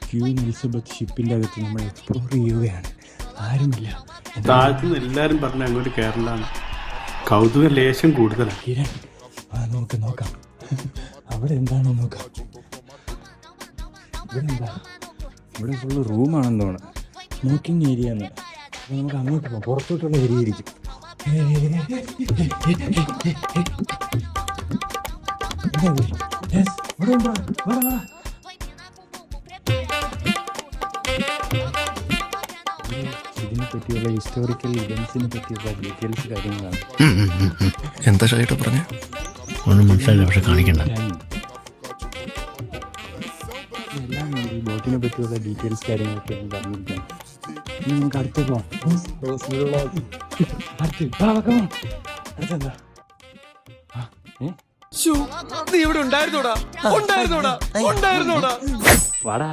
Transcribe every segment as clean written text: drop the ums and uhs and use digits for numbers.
Queen Elizabeth ഷിപ്പിൻ്റെ അകത്ത് നമ്മൾ explore ചെയ്യുകയാണ്. ആരുമില്ല. താഴത്തുനിന്ന് എല്ലാവരും പറഞ്ഞ അങ്ങോട്ട് കയറലാണ്. കൗതുക ലേശം കൂടുതലാണ്. കിരൺ നോക്കാം അവിടെ എന്താണെന്ന് നോക്കാം. ഇവിടെ എന്താ? ഇവിടെ ഫുള്ള് റൂമാണെന്ന് തോന്നുന്നു. സ്മോക്കിംഗ് ഏരിയ എന്ന്. അപ്പോൾ നമുക്ക് അങ്ങോട്ട് പോകാം. പുറത്തോട്ടുള്ള ഏരിയ ആയിരിക്കും. ഇവിടെ ഉണ്ടോ? ഇതിനെ പറ്റിയുള്ള ഹിസ്റ്റോറിക്കൽ ഇവൻസിനെ പറ്റിയുള്ള ഡീറ്റെയിൽസ് കാര്യങ്ങളാണ്. എന്താ ഷൈട്ട് പറഞ്ഞ ഒന്നും മനസ്സിലായില്ല, പക്ഷെ കാണിക്കണ്ട. എല്ലാം ഈ ബോട്ടിനെ പറ്റിയുള്ള ഡീറ്റെയിൽസ് കാര്യങ്ങളൊക്കെയാണ് പറഞ്ഞിരിക്കുന്നത്. ഇനി നമുക്ക് അടുത്ത് പോവാം. അടുത്തെന്താ? നീ ഇവിടെ ഉണ്ടായിരുന്നോടാ? വാടാ.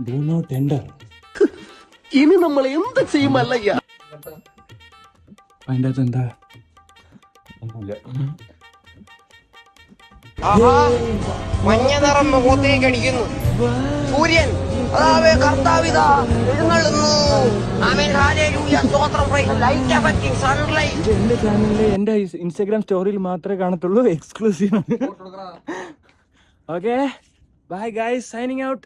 Do not enter. ഇനി നമ്മൾ എന്ത് ചെയ്യുമല്ലയ്യ? അതിൻ്റെ അകത്ത് എന്താ? ഒന്നുമില്ല. മഞ്ഞ നിറം മുഖത്തേക്ക് അടിക്കുന്നു. സൂര്യൻ കർത്താവിതാ എഴുന്നള്ളുന്നു. എന്റെ ചാനലില് എന്റെ ഇൻസ്റ്റാഗ്രാം സ്റ്റോറിയിൽ മാത്രമേ കാണത്തുള്ളൂ. Exclusive. Okay bye guys, signing out.